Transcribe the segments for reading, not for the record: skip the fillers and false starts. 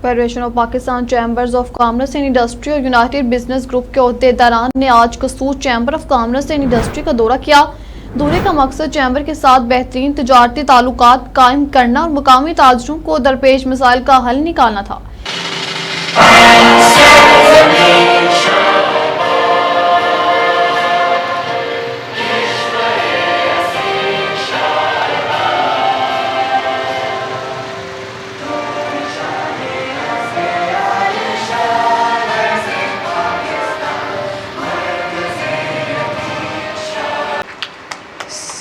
Federation of Pakistan chambers of commerce and industry और United business group के अहदेदारान ने आज कसूर chamber of commerce and industry का दौरा किया। दौरे का मकसद चैम्बर के साथ बेहतरीन तिजारती ताल्लुकात कायम करना और मुकामी ताजरों को दरपेश मसाइल का हल निकालना था।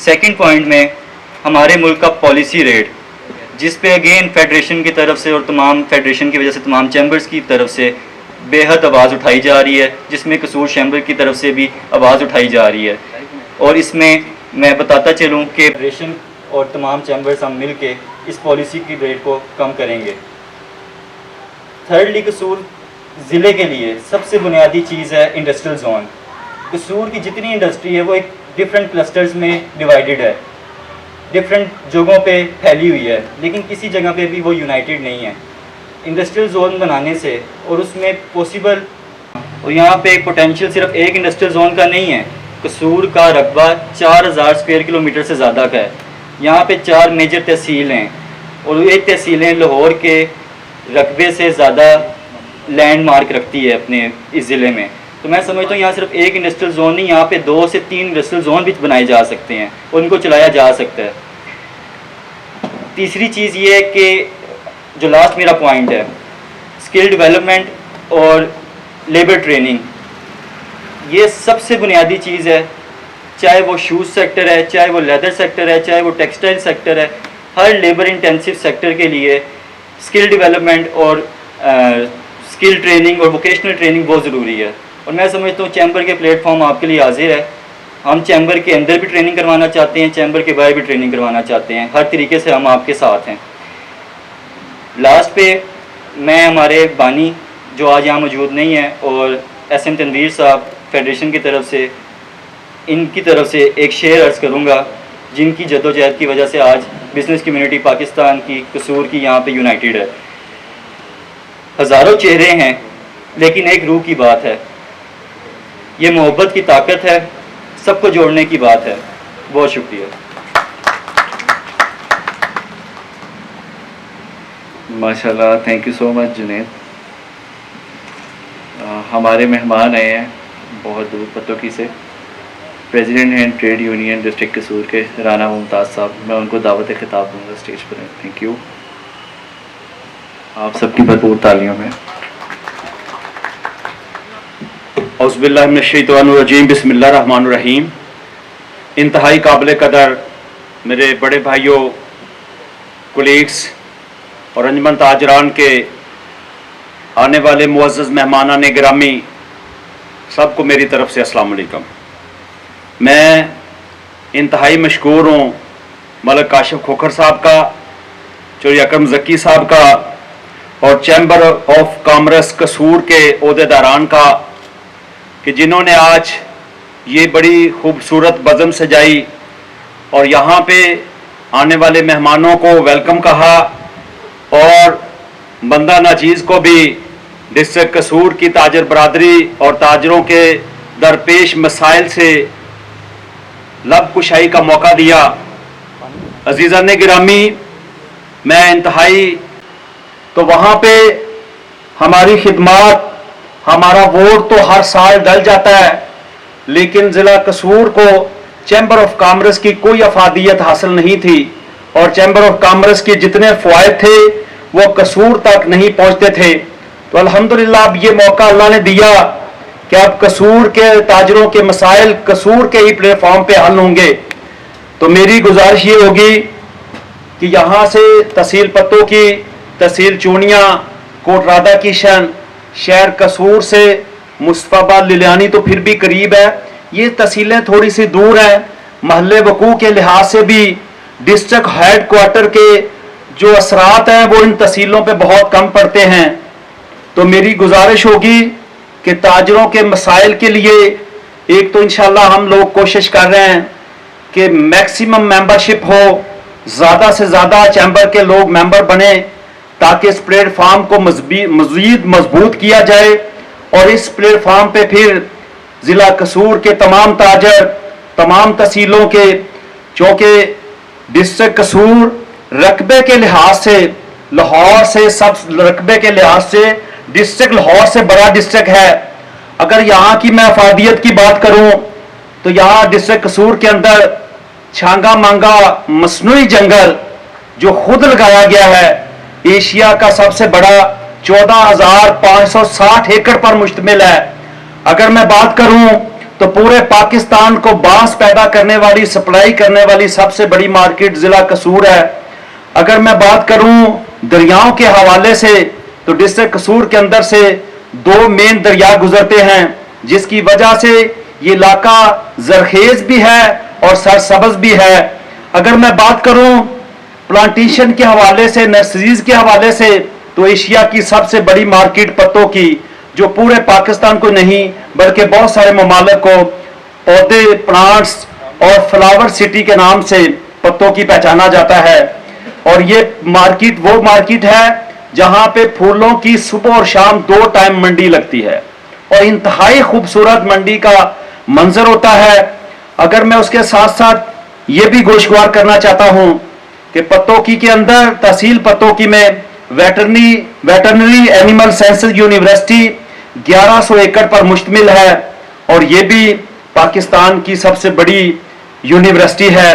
सेकंड पॉइंट में हमारे मुल्क का पॉलिसी रेट, जिस पे अगेन फेडरेशन की तरफ से और तमाम फेडरेशन की वजह से तमाम चैम्बर्स की तरफ से बेहद आवाज़ उठाई जा रही है, जिसमें कसूर चैम्बर की तरफ से भी आवाज़ उठाई जा रही है। और इसमें मैं बताता चलूँ कि फेडरेशन और तमाम चैम्बर्स हम मिल के इस पॉलिसी की रेट को कम करेंगे। थर्डली, कसूर ज़िले के लिए सबसे बुनियादी चीज़ है इंडस्ट्रियल जोन। कसूर की जितनी इंडस्ट्री है वो एक डिफरेंट क्लस्टर्स में डिवाइडेड है, डिफरेंट जगहों पे फैली हुई है, लेकिन किसी जगह पे भी वो यूनाइटेड नहीं है। इंडस्ट्रियल जोन बनाने से और उसमें पॉसिबल, और यहाँ पे एक पोटेंशियल सिर्फ एक इंडस्ट्रियल जोन का नहीं है। कसूर का रकबा 4000 स्क्वायर किलोमीटर से ज़्यादा का है। यहाँ पे 4 मेजर तहसील हैं और एक तहसीलें लाहौर के रकबे से ज़्यादा लैंड मार्क रखती है अपने इस ज़िले में। तो मैं समझता हूँ यहाँ सिर्फ एक इंडस्ट्रियल जोन नहीं, यहाँ पे 2 से 3 इंडस्ट्रियल जोन भी बनाए जा सकते हैं और उनको चलाया जा सकता है। तीसरी चीज़ ये है कि जो लास्ट मेरा पॉइंट है, स्किल डेवलपमेंट और लेबर ट्रेनिंग, ये सबसे बुनियादी चीज़ है। चाहे वो शूज़ सेक्टर है, चाहे वो लेदर सेक्टर है, चाहे वो टेक्सटाइल सेक्टर है, हर लेबर इंटेंसिव सेक्टर के लिए स्किल डेवलपमेंट और स्किल ट्रेनिंग और वोकेशनल ट्रेनिंग बहुत ज़रूरी है। और मैं समझता हूँ चैम्बर के प्लेटफॉर्म आपके लिए हाजिर है। हम चैम्बर के अंदर भी ट्रेनिंग करवाना चाहते हैं, चैम्बर के बाहर भी ट्रेनिंग करवाना चाहते हैं। हर तरीके से हम आपके साथ हैं। लास्ट पे मैं हमारे बानी जो आज यहाँ मौजूद नहीं है और SM तनवीर साहब फेडरेशन की तरफ से, इनकी तरफ से एक शेर अर्ज़ करूँगा, जिनकी जद्दोजहद की वजह से आज बिज़नेस कम्युनिटी पाकिस्तान की कसूर की यहाँ पे यूनाइटेड है। हज़ारों चेहरे हैं लेकिन एक रूह की बात है। ये मोहब्बत की ताकत है, सबको जोड़ने की बात है। बहुत शुक्रिया। माशाल्लाह, thank you so much Junaid. हमारे मेहमान आए हैं बहुत दूर पतोकी से, president and trade union district कसूर के राना मुमताज़ साहब। मैं उनको दावत खिताब दूँगा स्टेज पर। थैंक यू, आप सबकी भरपूर तालियों में। औज़ुबिल्लाहि मिनश्शैतानिर्रजीम, बिस्मिल्लाहिर्रहमानिर्रहीम। इंतहाई काबिल कदर मेरे बड़े भाइयों, कोलीग्स और अंजमन ताजरान के आने वाले मुअज़्ज़ज़ मेहमानान गिरामी, सबको मेरी तरफ से अस्सलाम वालेकुम। मैं इंतहाई मशकूर हूँ मलिक काशिफ खोखर साहब का, चौधरी अकरम ज़की साहब का और चैम्बर ऑफ कॉमर्स कसूर के अहदेदारान का, कि जिन्होंने आज ये बड़ी खूबसूरत बज़म सजाई और यहाँ पे आने वाले मेहमानों को वेलकम कहा और बंदा नाचीज़ को भी डिस्ट्रिक्ट कसूर की ताजर बरादरी और ताजरों के दरपेश मसाइल से लब कुशाई का मौका दिया। अजीज़ान गिरामी, मैं इंतहाई, तो वहाँ पे हमारी खिदमत, हमारा वोट तो हर साल डल जाता है, लेकिन ज़िला कसूर को चैम्बर ऑफ कॉमर्स की कोई अफादियत हासिल नहीं थी और चैम्बर ऑफ कॉमर्स के जितने फ़वाइद थे वो कसूर तक नहीं पहुँचते थे। तो अल्हम्दुलिल्लाह अब ये मौका अल्लाह ने दिया कि अब कसूर के ताजरों के मसाइल कसूर के ही प्लेटफॉर्म पे हल होंगे। तो मेरी गुजारिश ये होगी कि यहाँ से तहसील पतोकी, तहसील चूनिया, कोट राधा किशन, शहर कसूर से मुस्तफाबाद लिलियानी तो फिर भी करीब है, ये तहसीलें थोड़ी सी दूर हैं। महल्ले वकू के लिहाज से भी डिस्ट्रिक्ट हेड क्वार्टर के जो असरात हैं वो इन तहसीलों पे बहुत कम पड़ते हैं। तो मेरी गुजारिश होगी कि ताजरों के मसाइल के लिए एक तो इंशाल्लाह हम लोग कोशिश कर रहे हैं कि मैक्सिमम मेंबरशिप हो, ज़्यादा से ज़्यादा चैम्बर के लोग मेंबर बने ताकि इस प्लेटफार्म को मजीद मजबूत किया जाए और इस प्लेटफार्म पे फिर जिला कसूर के तमाम ताजर, तमाम तहसीलों के, चूँकि डिस्ट्रिक्ट कसूर रकबे के लिहाज से लाहौर से सब रकबे के लिहाज से डिस्ट्रिक्ट लाहौर से बड़ा डिस्ट्रिक्ट है। अगर यहाँ की मैं अफादियत की बात करूँ तो यहाँ डिस्ट्रिक्ट कसूर के अंदर छांगा मांगा मसनूई जंगल जो खुद लगाया गया है, एशिया का सबसे बड़ा 14,560 एकड़ पर मुश्तमिल है। अगर मैं बात करूं तो पूरे पाकिस्तान को बांस पैदा करने वाली, सप्लाई करने वाली सबसे बड़ी मार्केट जिला कसूर है। अगर मैं बात करूं दरियाओं के हवाले से तो डिस्ट्रिक्ट कसूर के अंदर से 2 मेन दरिया गुजरते हैं, जिसकी वजह से ये इलाका जरखेज भी है और सरसब्ज भी है। अगर मैं बात करूं प्लांटेशन के हवाले से, नर्सरीज के हवाले से, तो एशिया की सबसे बड़ी मार्केट पत्तों की, जो पूरे पाकिस्तान को नहीं बल्कि बहुत सारे ममालिक को पौधे, प्लांट्स और फ्लावर सिटी के नाम से पत्तों की पहचाना जाता है। और ये मार्केट वो मार्केट है जहां पे फूलों की सुबह और शाम 2 टाइम मंडी लगती है और इंतहाई खूबसूरत मंडी का मंजर होता है। अगर मैं उसके साथ साथ ये भी गोशगवार करना चाहता हूं कि पत्तोकी के अंदर तहसील पत्तोकी में वेटरनरी एनिमल साइंसेज यूनिवर्सिटी 1100 एकड़ पर मुश्तमिल है और ये भी पाकिस्तान की सबसे बड़ी यूनिवर्सिटी है।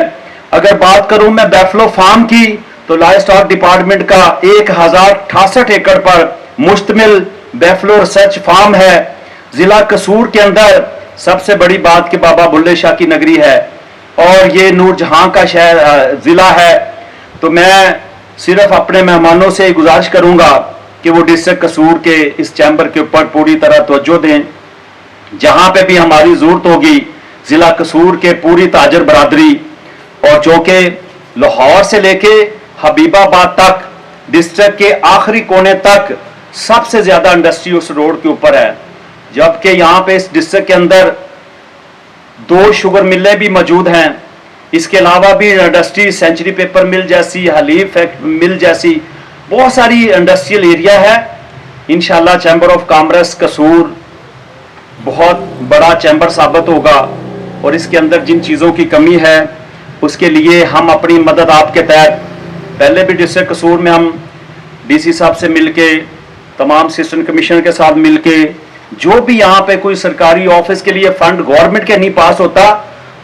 अगर बात करूं मैं बैफलो फार्म की तो लाइव स्टॉक डिपार्टमेंट का 1068 एकड़ पर मुश्तमिल बैफलो रिसर्च फार्म है। जिला कसूर के अंदर सबसे बड़ी बात कि बाबा बुल्ले शाह की नगरी है और ये नूरजहां का शहर जिला है। तो मैं सिर्फ अपने मेहमानों से गुजारिश करूंगा कि वो डिस्ट्रिक्ट कसूर के इस चैम्बर के ऊपर पूरी तरह तवज्जो दें। जहां पे भी हमारी जरूरत होगी जिला कसूर के पूरी ताजर बरादरी और चौके लाहौर से लेके हबीबाबाद तक डिस्ट्रिक्ट के आखिरी कोने तक सबसे ज्यादा इंडस्ट्री उस रोड के ऊपर है। जबकि यहाँ पे इस डिस्ट्रिक्ट के अंदर 2 शुगर मिलें भी मौजूद हैं। इसके अलावा भी इंडस्ट्री सेंचुरी पेपर मिल जैसी, हलीफ मिल जैसी बहुत सारी इंडस्ट्रियल एरिया है। इंशाल्लाह चैम्बर ऑफ कॉमर्स कसूर बहुत बड़ा चैम्बर साबित होगा और इसके अंदर जिन चीज़ों की कमी है उसके लिए हम अपनी मदद आपके तहत, पहले भी डिस्ट्रिक्ट कसूर में हम डीसी साहब से मिलके, तमाम असिस्टेंट कमिश्नर के साथ मिलके, जो भी यहाँ पे कोई सरकारी ऑफिस के लिए फंड गवर्नमेंट के नहीं पास होता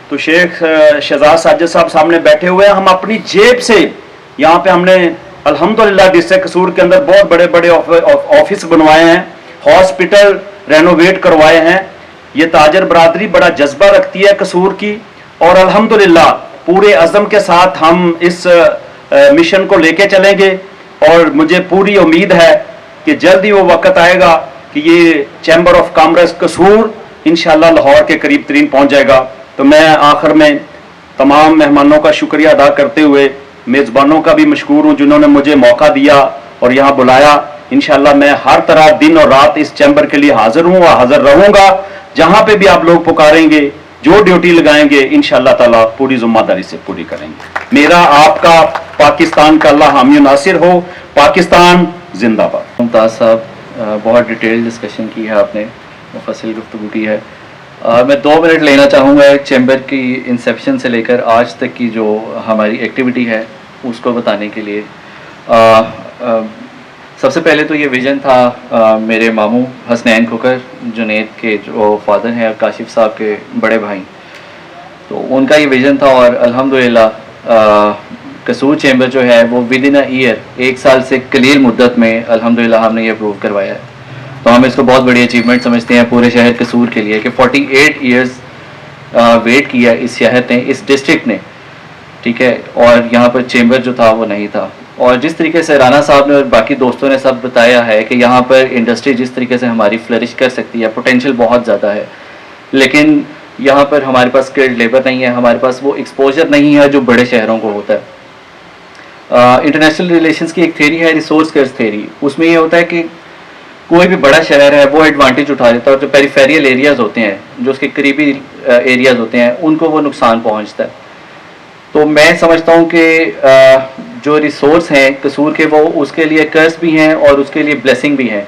तो शेख शहजाद साजिद साहब सामने बैठे हुए हैं, हम अपनी जेब से यहाँ पे हमने अल्हम्दुलिल्लाह डिस्ट्रिक्ट कसूर के अंदर बहुत बड़े बड़े ऑफिस बनवाए हैं, हॉस्पिटल रेनोवेट करवाए हैं। ये ताजर बरादरी बड़ा जज्बा रखती है कसूर की और अल्हम्दुलिल्लाह पूरे अज़म के साथ हम इस मिशन को लेके चलेंगे और मुझे पूरी उम्मीद है कि जल्द ही वो वक्त आएगा कि ये चैम्बर ऑफ कॉमर्स कसूर इंशाल्लाह लाहौर के करीब तरीन पहुंच जाएगा। तो मैं आखिर में तमाम मेहमानों का शुक्रिया अदा करते हुए मेज़बानों का भी मशकूर हूँ जिन्होंने मुझे मौका दिया और यहाँ बुलाया। इंशाल्लाह मैं हर तरह दिन और रात इस चैम्बर के लिए हाजिर हूँ और हाजिर रहूँगा। जहाँ पे भी आप लोग पुकारेंगे, जो ड्यूटी लगाएंगे, इंशाल्लाह ताला पूरी जिम्मेदारी से पूरी करेंगे। मेरा आपका पाकिस्तान का अल्लाह हामी नासिर हो। पाकिस्तान जिंदाबाद। मुमताज़ साहब, बहुत डिटेल डिस्कशन की है आपने, मुफस्सिल गुफ्तगू की है। मैं 2 मिनट लेना चाहूँगा एक चैम्बर की इंसेप्शन से लेकर आज तक की जो हमारी एक्टिविटी है उसको बताने के लिए। सबसे पहले तो ये विज़न था मेरे मामू हसनैन खुकर, जुनैद के जो फादर हैं, काशिफ साहब के बड़े भाई, तो उनका ये विज़न था और अल्हम्दुलिल्लाह कसूर चैम्बर जो है वो विद इन अ ईयर, 1 साल से कलील मुद्दत में अल्हम्दुलिल्लाह हमने ये अप्रूव करवाया है। तो हम इसको बहुत बड़ी अचीवमेंट समझते हैं पूरे शहर कसूर के लिए कि 48 ईयर्स वेट किया इस शहर ने, इस डिस्ट्रिक्ट ने, ठीक है, और यहाँ पर चैम्बर जो था वो नहीं था। और जिस तरीके से राना साहब ने और बाकी दोस्तों ने सब बताया है कि यहाँ पर इंडस्ट्री जिस तरीके से हमारी फ्लरिश कर सकती है, पोटेंशियल बहुत ज़्यादा है, लेकिन यहाँ पर हमारे पास स्किल्ड लेबर नहीं है, हमारे पास वो एक्सपोजर नहीं है जो बड़े शहरों को होता है। इंटरनेशनल रिलेशंस की एक थेरी है, रिसोर्स कर्ज थेरी। उसमें ये होता है कि कोई भी बड़ा शहर है वो एडवांटेज उठा लेता है और जो पेरिफेरियल एरियाज़ होते हैं, जो उसके करीबी एरियाज़ होते हैं, उनको वो नुकसान पहुँचता है। तो मैं समझता हूँ कि जो रिसोर्स हैं कसूर के, वो उसके लिए कर्ज भी हैं और उसके लिए ब्लेसिंग भी हैं।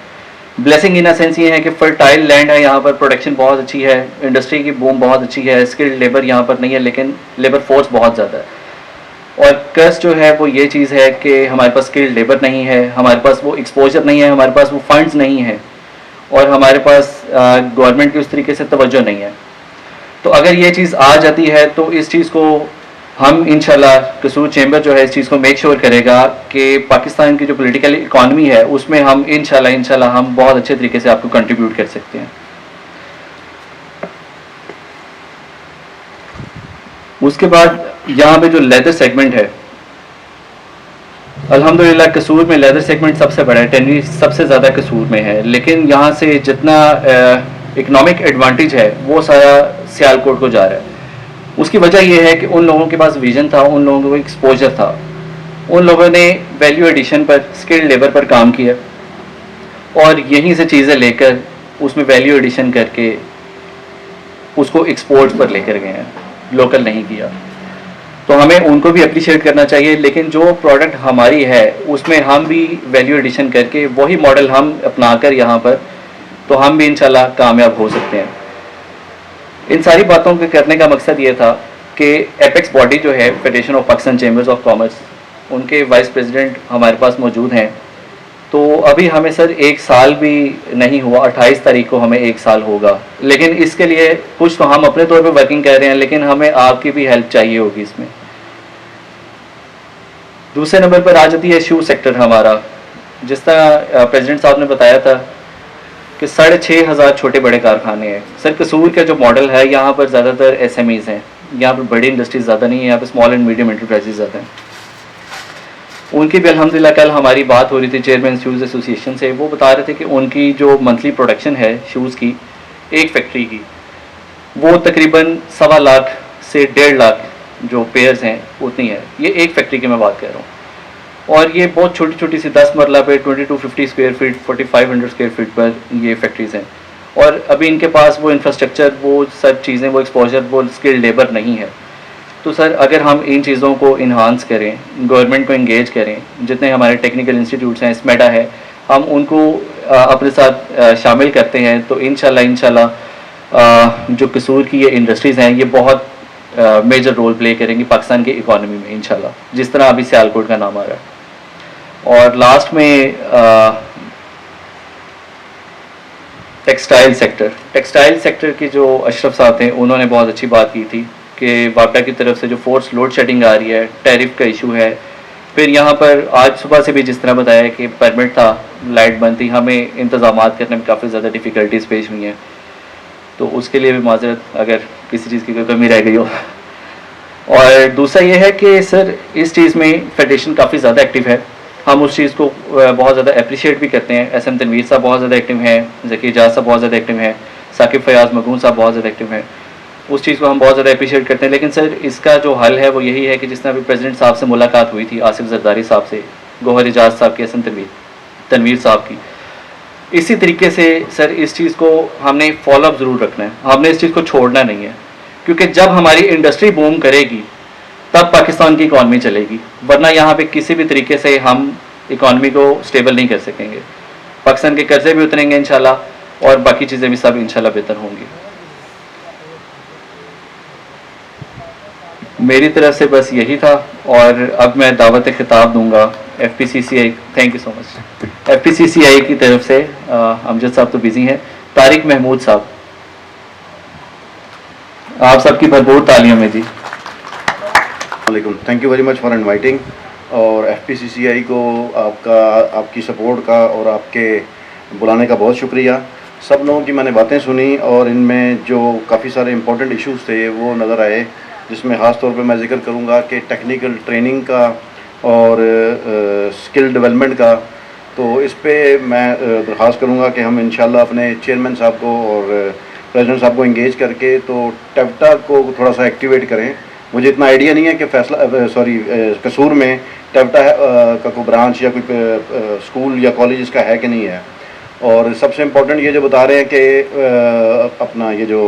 ब्लेसिंग इन अ सेंस ये है कि फर्टाइल लैंड है, यहाँ पर प्रोडक्शन बहुत अच्छी है, इंडस्ट्री की बूम बहुत अच्छी है, स्किल्ड लेबर यहाँ पर नहीं है, लेकिन लेबर फोर्स बहुत ज़्यादा है। और कर्ज जो है वो ये चीज़ है कि हमारे पास स्किल्ड लेबर नहीं है, हमारे पास वो एक्सपोजर नहीं है, हमारे पास वो फंड्स नहीं है, और हमारे पास गवर्नमेंट की उस तरीके से तवज्जो नहीं है। तो अगर ये चीज़ आ जाती है तो इस चीज़ को हम इंशाल्लाह कसूर चैम्बर जो है इस चीज़ को मेक श्योर करेगा कि पाकिस्तान की जो पॉलिटिकल इकॉनमी है उसमें हम इंशाल्लाह हम बहुत अच्छे तरीके से आपको कंट्रीब्यूट कर सकते हैं। उसके बाद यहाँ पे जो लेदर सेगमेंट है, अल्हम्दुलिल्लाह कसूर में लेदर सेगमेंट सबसे बड़ा है, टेनरी सबसे ज़्यादा कसूर में है, लेकिन यहाँ से जितना इकोनॉमिक एडवांटेज है वो सारा सियालकोट को जा रहा है। उसकी वजह यह है कि उन लोगों के पास विजन था, उन लोगों को एक्सपोजर था, उन लोगों ने वैल्यू एडिशन पर, स्किल्ड लेबर पर काम किया और यहीं से चीज़ें लेकर उसमें वैल्यू एडिशन करके उसको एक्सपोर्ट पर लेकर गए हैं, लोकल नहीं किया। तो हमें उनको भी अप्रिशिएट करना चाहिए, लेकिन जो प्रोडक्ट हमारी है उसमें हम भी वैल्यू एडिशन करके वही मॉडल हम अपनाकर यहाँ पर, तो हम भी इंशाल्लाह कामयाब हो सकते हैं। इन सारी बातों के करने का मकसद ये था कि एपेक्स बॉडी जो है federation of Pakistan chambers of commerce, उनके वाइस प्रेसिडेंट हमारे पास मौजूद हैं। तो अभी हमें सर 1 साल भी नहीं हुआ, 28 तारीख को हमें 1 साल होगा, लेकिन इसके लिए कुछ तो हम अपने तौर पे वर्किंग कर रहे हैं, लेकिन हमें आपकी भी हेल्प चाहिए होगी इसमें। दूसरे नंबर पर आ जाती है शू सेक्टर हमारा। जिस तरह प्रेसिडेंट साहब ने बताया था कि 6,500 छोटे बड़े कारखाने हैं। सर कसूर का जो मॉडल है यहाँ पर ज़्यादातर SMEs हैं, यहाँ पर बड़ी इंडस्ट्रीज ज़्यादा नहीं है, यहाँ पर स्मॉल एंड मीडियम एंटरप्राइजेज ज़्यादा हैं। उनकी भी अल्हम्दुलिल्लाह कल हमारी बात हो रही थी चेयरमैन शूज़ एसोसिएशन से, वो बता रहे थे कि उनकी जो मंथली प्रोडक्शन है शूज़ की, एक फैक्ट्री की, वो तकरीबन 1.25 लाख से 1.5 लाख जो पेयर्स हैं उतनी है। ये एक फैक्ट्री की मैं बात कर रहा हूँ, और ये बहुत छोटी छोटी सी 10 मरला पे 2250 स्क्वायर फीट, 4500 स्क्वायर फीट पर ये फैक्ट्रीज़ हैं। और अभी इनके पास वो इंफ्रास्ट्रक्चर, वो सब चीज़ें, वो एक्सपोजर, वो स्किल्ड लेबर नहीं है। तो सर अगर हम इन चीज़ों को इन्हांस करें, गवर्नमेंट को इंगेज करें, जितने हमारे टेक्निकल इंस्टीट्यूट्स हैं, स्मेडा है, हम उनको अपने साथ शामिल करते हैं, तो इंशाल्लाह जो कसूर की ये इंडस्ट्रीज़ हैं ये बहुत मेजर रोल प्ले करेंगी पाकिस्तान की इकॉनमी में इंशाल्लाह, जिस तरह अभी सियालकोट का नाम आ रहा है। और लास्ट में टेक्सटाइल सेक्टर की जो अशरफ साहब थे, उन्होंने बहुत अच्छी बात की थी कि वापडा की तरफ से जो फोर्स लोड शेडिंग आ रही है, टैरिफ का इशू है, फिर यहाँ पर आज सुबह से भी जिस तरह बताया कि परमिट था, लाइट बंद थी, हमें इंतज़ामात करने में काफ़ी ज़्यादा डिफ़िकल्टीज़ पेश हुई हैं, तो उसके लिए भी माजरत अगर किसी चीज़ की कोई कमी रह गई हो। और दूसरा ये है कि सर इस चीज़ में फेडरेशन काफ़ी ज़्यादा एक्टिव है, हम उस चीज़ को बहुत ज़्यादा अप्रिशिएट भी करते हैं। SM तनवीर साहब बहुत ज़्यादा एक्टिव हैं, ज़की एजाज साहब बहुत ज़्यादा एक्टिव हैं, साकिब फयाज़ मगून साहब बहुत ज़्यादा एक्टिव हैं, उस चीज़ को हम बहुत ज़्यादा अप्रिशिएट करते हैं। लेकिन सर इसका जो हल है वो यही है कि जिस तरह अभी प्रेसिडेंट साहब से मुलाकात हुई थी, आसिफ जरदारी साहब से, गौहर एजाज साहब की, SM तनवीर साहब की, इसी तरीके से सर इस चीज़ को हमने फॉलोअप ज़रूर रखना है, हमने इस चीज़ को छोड़ना नहीं है, क्योंकि जब हमारी इंडस्ट्री बूम करेगी तब पाकिस्तान की इकॉनमी चलेगी, वरना यहाँ पे किसी भी तरीके से हम इकॉनमी को स्टेबल नहीं कर सकेंगे। पाकिस्तान के कर्जे भी उतरेंगे इंशाल्लाह, और बाकी चीज़ें भी सब इंशाल्लाह बेहतर होंगी। मेरी तरफ से बस यही था, और अब मैं दावत खिताब दूंगा FPCCI, thank you so much, FPCCI की तरफ से। अमजद साहब तो बिजी हैं, तारिक महमूद साहब, आप सबकी भरपूर तालियों में जी। Thank you very much for inviting, और FPCCI को आपकी सपोर्ट का और आपके बुलाने का बहुत शुक्रिया। सब लोगों की मैंने बातें सुनी और इनमें जो काफ़ी सारे इम्पोर्टेंट इश्यूज़ थे वो नज़र आए, जिसमें ख़ास तौर पे मैं जिक्र करूँगा कि टेक्निकल ट्रेनिंग का और स्किल डेवलपमेंट का। तो इस पे मैं दरख्वास्त करूँगा कि हम इंशाल्लाह अपने चेयरमैन साहब को और प्रेसिडेंट साहब को इंगेज करके तो टेप्टा को थोड़ा सा एक्टिवेट करें। मुझे इतना आइडिया नहीं है कि कसूर में टेप्टा का कोई ब्रांच या कोई स्कूल या कॉलेज इसका है कि नहीं है। और सबसे इम्पोर्टेंट ये जो बता रहे हैं कि अपना ये जो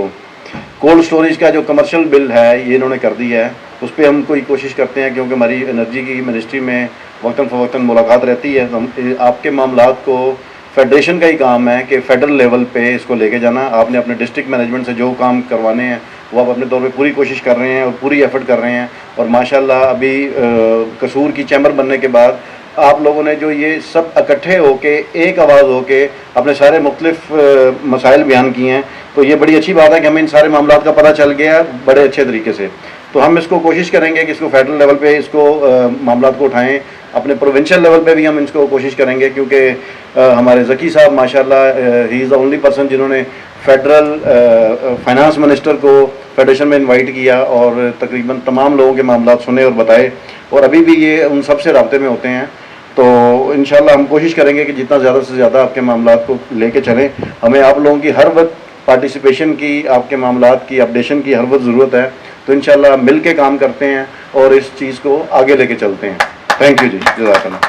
कोल्ड स्टोरेज का जो कमर्शियल बिल है ये इन्होंने कर दिया है, उस पर हम कोई कोशिश करते हैं, क्योंकि हमारी एनर्जी की मिनिस्ट्री में वक्तन फ़वक्तन मुलाकात रहती है। तो हम आपके मामलात को फेडरेशन का ही काम है कि फेडरल लेवल पे इसको लेके जाना। आपने अपने डिस्ट्रिक्ट मैनेजमेंट से जो काम करवाने हैं वो आप अपने तौर पे पूरी कोशिश कर रहे हैं और पूरी एफर्ट कर रहे हैं। और माशाल्लाह अभी कसूर की चैम्बर बनने के बाद आप लोगों ने जो ये सब इकट्ठे होके एक आवाज़ होके अपने सारे मुख्तलिफ मसाइल बयान किए हैं, तो ये बड़ी अच्छी बात है कि हमें इन सारे मामलात का पता चल गया बड़े अच्छे तरीके से। तो हम इसको कोशिश करेंगे कि इसको फेडरल लेवल पे इसको मामलात को उठाएं। अपने प्रोविंशियल लेवल पे भी हम इसको कोशिश करेंगे, क्योंकि हमारे ज़की साहब माशाल्लाह he is the only person जिन्होंने फेडरल फाइनेंस मिनिस्टर को फेडरेशन में इनवाइट किया और तकरीबन तमाम लोगों के मामलात सुने और बताए, और अभी भी ये उन सब से राब्ते में होते हैं। तो इंशाल्लाह हम कोशिश करेंगे कि जितना ज़्यादा से ज़्यादा आपके मामलात को लेके चलें। हमें आप लोगों की हर वक्त पार्टिसिपेशन की, आपके मामलात की अपडेशन की हर वक्त ज़रूरत है। तो इंशाल्लाह मिल के काम करते हैं और इस चीज़ को आगे लेके चलते हैं। थैंक यू जी, जज़ाकल्लाह।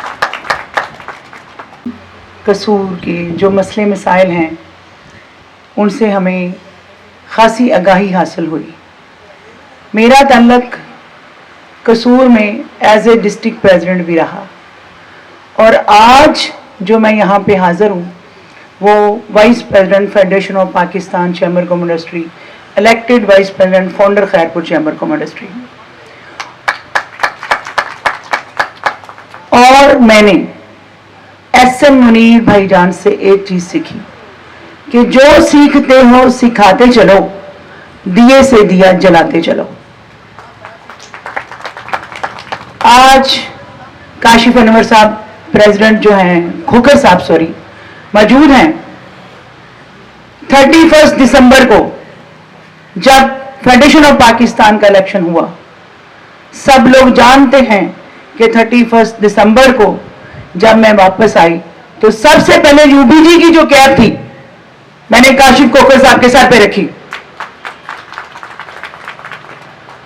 कसूर के जो मसले मसाइल हैं उनसे हमें ख़ासी आगाही हासिल हुई। मेरा ताल्लुक़ कसूर में एज ए डिस्ट्रिक्ट प्रेसिडेंट भी रहा, और आज जो मैं यहाँ पे हाज़िर हूँ वो vice president federation of Pakistan chamber commerce industry, elected vice president founder Khairpur chamber commerce industry. और मैंने एसएम मुनीर भाईजान से एक चीज़ सीखी कि जो सीखते हो सिखाते चलो, दिए से दिया जलाते चलो। आज काशिफ अनवर साहब प्रेसिडेंट जो हैं, खोकर साहब सॉरी, मौजूद हैं। 31 दिसंबर को जब फेडरेशन ऑफ पाकिस्तान का इलेक्शन हुआ, सब लोग जानते हैं कि 31 दिसंबर को जब मैं वापस आई तो सबसे पहले यूबीजी की जो कैब थी मैंने काशिफ खोकर साहब के सर पे रखी।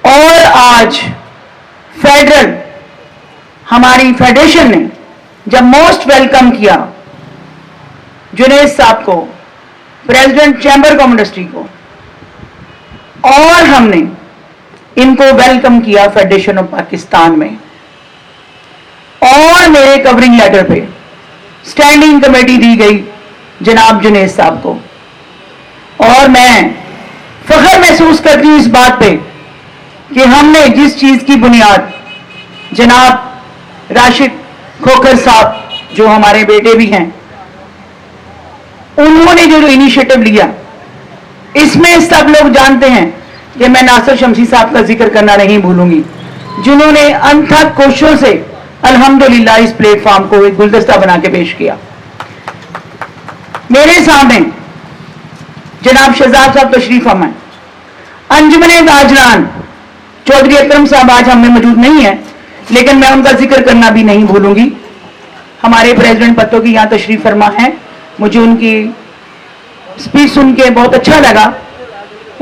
और आज फेडरल हमारी फेडरेशन ने जब मोस्ट वेलकम किया जुनेद साहब को, प्रेसिडेंट चैम्बर कॉमर्स इंडस्ट्री को, और हमने इनको वेलकम किया फेडरेशन ऑफ पाकिस्तान में, और मेरे कवरिंग लेटर पे स्टैंडिंग कमेटी दी गई जनाब जुनेद साहब को। और मैं फख्र महसूस करती हूँ इस बात पे कि हमने जिस चीज की बुनियाद जनाब राशिद खोकर साहब जो हमारे बेटे भी हैं, उन्होंने जो इनिशिएटिव लिया, इसमें सब लोग जानते हैं कि मैं नासिर शमसी साहब का जिक्र करना नहीं भूलूंगी, जिन्होंने अनथक कोशिशों से अल्हम्दुलिल्लाह इस प्लेटफॉर्म को एक गुलदस्ता बना के पेश किया। मेरे सामने जनाब शहजाद साहब तशरीफ हम हैं, अंजुमने गाजरान चौधरी अकरम साहब आज हमें मौजूद नहीं है, लेकिन मैं उनका जिक्र करना भी नहीं भूलूंगी। हमारे प्रेसिडेंट पत्तों की यहाँ तशरीफ फरमा है, मुझे उनकी स्पीच सुन के बहुत अच्छा लगा।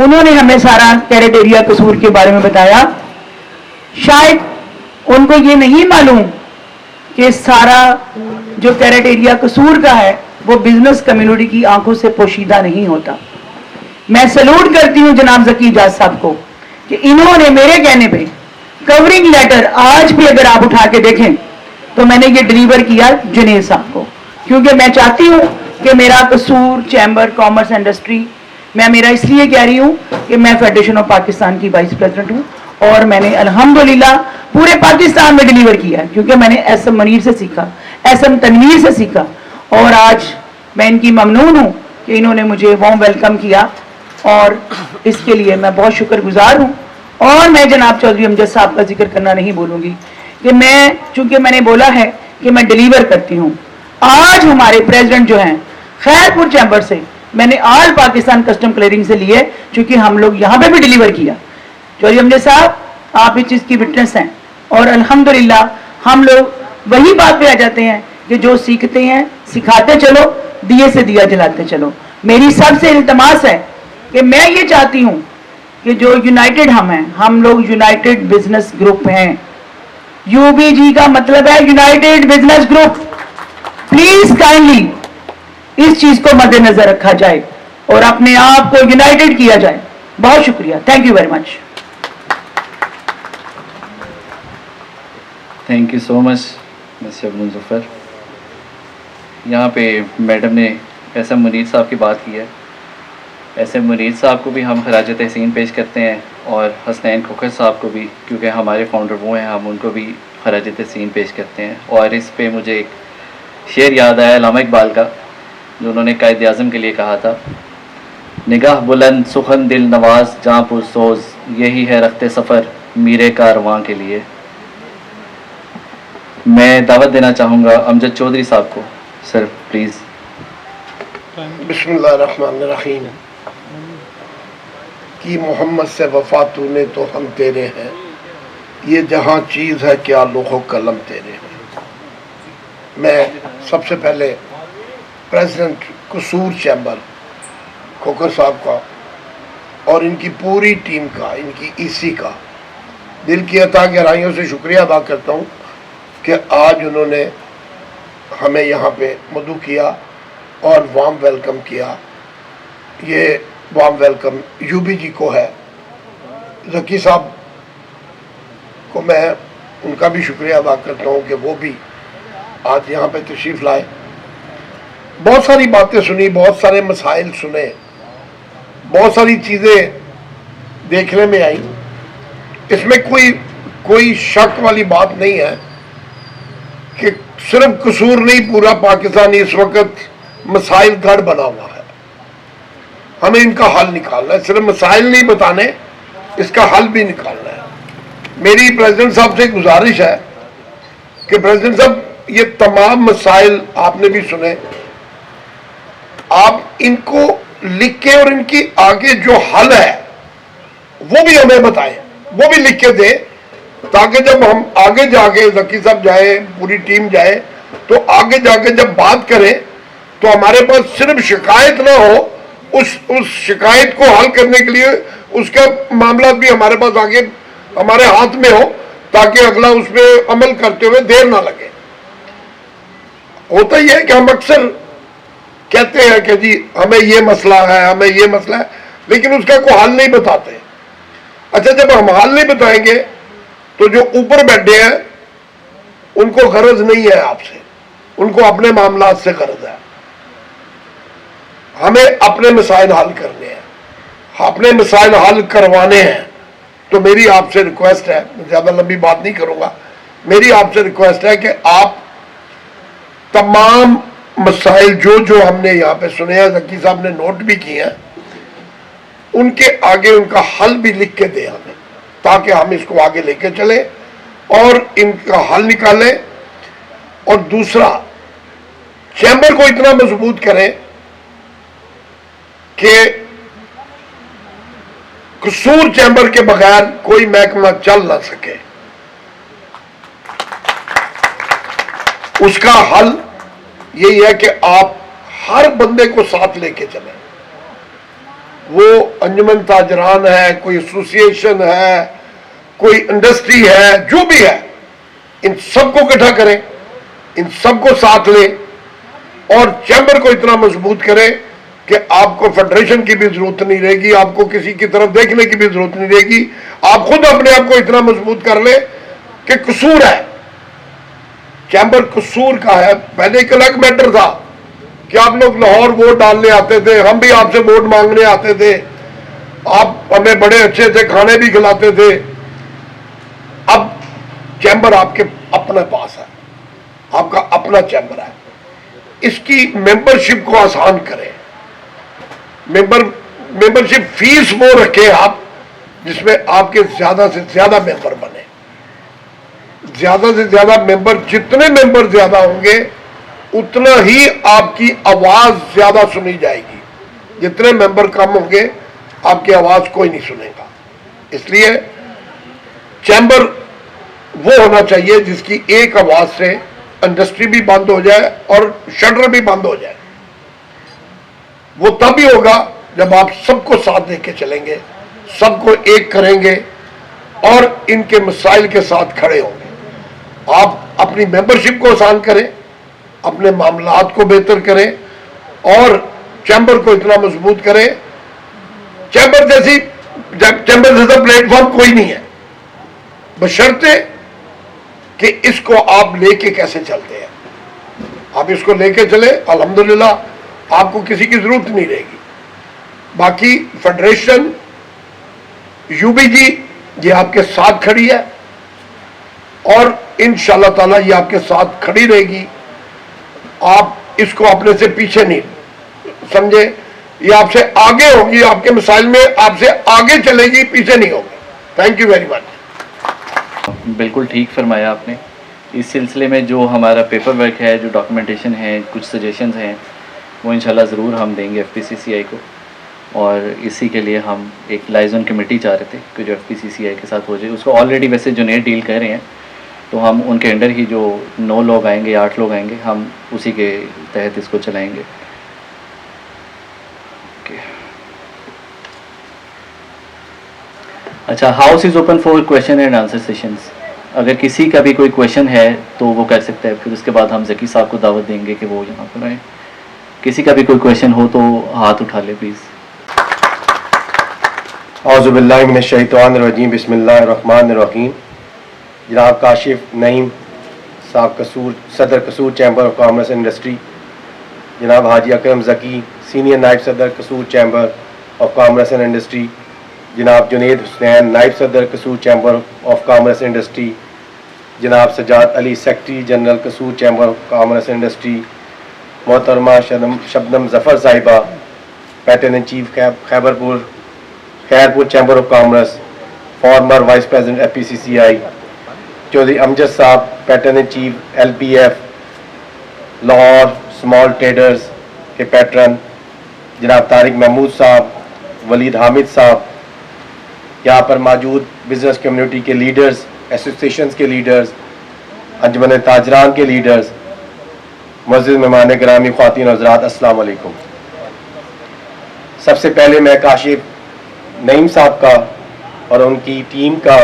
उन्होंने हमें सारा टेरिटोरिया कसूर के बारे में बताया। शायद उनको ये नहीं मालूम कि सारा जो टेरिटोरिया कसूर का है वो बिजनेस कम्युनिटी की आंखों से पोशीदा नहीं होता। मैं सैल्यूट करती हूँ जनाब ज़की इजाज साहब को कि इन्होंने मेरे कहने पे कवरिंग लेटर आज भी अगर आप उठा के देखें तो मैंने ये डिलीवर किया जुनेद साहब को, क्योंकि मैं चाहती हूँ कि मेरा कसूर चैम्बर कॉमर्स इंडस्ट्री, मैं मेरा इसलिए कह रही हूँ कि मैं फेडरेशन ऑफ पाकिस्तान की वाइस प्रेसिडेंट हूँ और मैंने अल्हम्दुलिल्लाह पूरे पाकिस्तान में डिलीवर किया है, क्योंकि मैंने एसएम मनीर से सीखा, एसएम तनवीर से सीखा, और आज मैं इनकी ममनून हूँ कि इन्होंने मुझे वार्म वेलकम किया और इसके लिए मैं बहुत शुक्रगुजार हूँ। और मैं जनाब चौधरी अमजद साहब का जिक्र करना नहीं भूलूंगी कि मैं, चूंकि मैंने बोला है कि मैं डिलीवर करती हूँ, आज हमारे प्रेसिडेंट जो हैं खैरपुर चैम्बर से मैंने ऑल पाकिस्तान कस्टम क्लियरिंग से लिए, चूंकि हम लोग यहाँ पे भी डिलीवर किया। चौधरी अमजद साहब आप इस चीज़ की विटनेस हैं, और अल्हम्दुलिल्लाह हम लोग वही बात पे आ जाते हैं कि जो सीखते हैं सिखाते चलो, दिए से दिया जलाते चलो। मेरी सबसे इल्तमास है कि मैं ये चाहती हूँ कि जो यूनाइटेड हम हैं, हम लोग यूनाइटेड बिजनेस ग्रुप हैं। यूबीजी का मतलब है United business group. Please kindly इस चीज को मद्देनजर रखा जाए और अपने आप को यूनाइटेड किया जाए। बहुत शुक्रिया, thank you very much. Thank you so much mister Abdul Zafar. यहाँ पे मैडम ने एस एम मुनीर साहब की बात की है। एस एम मुनीर साहब को भी हम खराज तहसीन पेश करते हैं और हसनैन खोखर साहब को भी, क्योंकि हमारे फाउंडर वो हैं, हम उनको भी खराज तहसीन पेश करते हैं। और इस पे मुझे एक शेर याद आया अल्लामा इकबाल का, जो उन्होंने कायद आज़म के लिए कहा था, निगाह बुलंद सुखन दिल नवाज जहाँ पुरसोज, यही है रखते सफ़र मीरे कारवां के लिए। मैं दावत देना चाहूँगा अमजद चौधरी साहब को। Sir please. बिस्मिल्लाहिर्रहमानिर्रहीम। कि मोहम्मद से वफा तूने तो हम तेरे हैं, ये जहाँ चीज़ है क्या लोहो कलम तेरे हैं। मैं सबसे पहले प्रेसिडेंट कसूर चैम्बर खोखर साहब का और इनकी पूरी टीम का, इनकी ईसी का दिल की अता गहराइयों से शुक्रिया अदा करता हूँ कि आज उन्होंने हमें यहाँ पे मदू किया और वार्म वेलकम किया। ये वार्म वेलकम यूबी जी को है, ज़की साहब को मैं उनका भी शुक्रिया अदा करता हूँ कि वो भी आज यहाँ पे तशरीफ़ लाए। बहुत सारी बातें सुनी, बहुत सारे मसाइल सुने, बहुत सारी चीज़ें देखने में आई। इसमें कोई शक वाली बात नहीं है कि सिर्फ कसूर नहीं, पूरा पाकिस्तान इस वक्त मसाइल गढ़ बना हुआ है। हमें इनका हल निकालना है, सिर्फ मसाइल नहीं बताने, इसका हल भी निकालना है। मेरी प्रेसिडेंट साहब से गुजारिश है कि प्रेसिडेंट साहब, ये तमाम मसाइल आपने भी सुने, आप इनको लिख के और इनकी आगे जो हल है वो भी हमें बताएं, वो भी लिख के दें, ताकि जब हम आगे जाके ज़की साहब जाए, पूरी टीम जाए, तो आगे जाके जब बात करें तो हमारे पास सिर्फ शिकायत ना हो, उस शिकायत को हल करने के लिए उसका मामला भी हमारे पास आगे हमारे हाथ में हो, ताकि अगला उस पर अमल करते हुए देर ना लगे। होता ही है कि हम अक्सर कहते हैं कि जी हमें ये मसला है, हमें ये मसला है, लेकिन उसका कोई हल नहीं बताते। अच्छा, जब हम हल नहीं बताएंगे तो जो ऊपर बैठे हैं उनको गरज नहीं है आपसे, उनको अपने मामलात से गरज है। हमें अपने मसाइल हल करने हैं, अपने मसाइल हल करवाने हैं। तो मेरी आपसे रिक्वेस्ट है, ज़्यादा लंबी बात नहीं करूंगा, मेरी आपसे रिक्वेस्ट है कि आप तमाम मसाइल जो हमने यहाँ पे सुने हैं, ज़की साहब ने नोट भी किए हैं, उनके आगे उनका हल भी लिख के दें हमें, ताकि हम इसको आगे लेके चले और इनका हल निकालें। और दूसरा, चैम्बर को इतना मजबूत करें कि कसूर चैम्बर के बगैर कोई महकमा चल ना सके। उसका हल यही है कि आप हर बंदे को साथ लेके चलें। वो अंजुमन ताजरान है, कोई एसोसिएशन है, कोई इंडस्ट्री है, जो भी है, इन सबको इकट्ठा करें, इन सबको साथ लें और चैम्बर को इतना मजबूत करें कि आपको फेडरेशन की भी जरूरत नहीं रहेगी, आपको किसी की तरफ देखने की भी जरूरत नहीं रहेगी। आप खुद अपने आप को इतना मजबूत कर ले कि कसूर है, चैम्बर कसूर का है। पहले एक अलग मैटर था कि आप लोग लाहौर वोट डालने आते थे, हम भी आपसे वोट मांगने आते थे, आप हमें बड़े अच्छे से खाने भी खिलाते थे। अब चैम्बर आपके अपने पास है, आपका अपना चैम्बर है। इसकी मेंबरशिप को आसान करें, मेंबरशिप फीस वो रखें आप जिसमें आपके ज्यादा से ज्यादा मेंबर बने। ज्यादा से ज्यादा मेंबर, जितने मेंबर ज्यादा होंगे उतना ही आपकी आवाज ज्यादा सुनी जाएगी, जितने मेंबर कम होंगे आपकी आवाज कोई नहीं सुनेगा। इसलिए चैम्बर वो होना चाहिए जिसकी एक आवाज से इंडस्ट्री भी बंद हो जाए और शटर भी बंद हो जाए। वो तभी होगा जब आप सबको साथ लेके चलेंगे, सबको एक करेंगे और इनके मसाइल के साथ खड़े होंगे। आप अपनी मेंबरशिप को आसान करें, अपने मामलात को बेहतर करें और चैम्बर को इतना मजबूत करें। चैम्बर जैसा प्लेटफॉर्म कोई नहीं है, बशर्ते कि इसको आप लेके कैसे चलते हैं। आप इसको लेके चले, अल्हम्दुलिल्लाह आपको किसी की जरूरत नहीं रहेगी। बाकी फेडरेशन यूबीजी ये आपके साथ खड़ी है और इंशाअल्लाह ताला ये आपके साथ खड़ी रहेगी। आप इसको अपने से पीछे नहीं समझे, ये आपसे आगे होगी, आपके मिसाइल में आपसे आगे चलेगी, पीछे नहीं होगी। Thank you very much. बिल्कुल ठीक फरमाया आपने। इस सिलसिले में जो हमारा पेपर वर्क है, जो डॉक्यूमेंटेशन है, कुछ सजेशंस हैं, वो इंशाल्लाह ज़रूर हम देंगे एफपीसीसीआई को। और इसी के लिए हम एक लाइजन कमेटी चाह रहे थे कि जो एफपीसीसीआई के साथ हो जाए। उसको ऑलरेडी वैसे जुनेद डील कर रहे हैं, तो हम उनके अंडर ही जो 9 लोग आएंगे, 8 लोग आएंगे, हम उसी के तहत इसको चलाएंगे। अच्छा, house is open for question and answer sessions. अगर किसी का भी कोई क्वेश्चन है तो वो कर सकता है, फिर उसके बाद हम ज़की साहब को दावत देंगे कि वो यहाँ पर आए। किसी का भी कोई क्वेश्चन हो तो हाथ उठा ले प्लीज़। औज़ुबिल्लाहि मिनश्शैतानिर्रजीम, बिस्मिल्लाहिर्रहमानिर्रहीम। जनाब काशिफ नईम साहब कसूर, सदर Kasur chamber of commerce and industry. जनाब हाजी अकरम ज़की, सीनियर नायब सदर Kasur chamber of commerce and industry. जनाब जुनेद हुसैन, नायब सदर Kasur chamber of commerce and industry. जनाब Sajjad Ali, secretary general Kasur chamber of commerce and industry. मोहतरमा शबनम ज़फ़र साहिबा, patron in chief Khairpur chamber of commerce, former vice president FPCCI. Chaudhry Amjad साहब, patron in chief LPF Lahore small traders के pattern. जनाब तारिक महमूद साहब, वलीद हामिद साहब, यहाँ पर मौजूद बिजनेस कम्युनिटी के लीडर्स, एसोसिएशंस के लीडर्स, अंजुमन ताजरान के लीडर्स, मस्जिद मेहमान गिरामी, ख्वातीन और हज़रात, अस्सलाम वालेकुम। सबसे पहले मैं काशिफ नईम साहब का और उनकी टीम का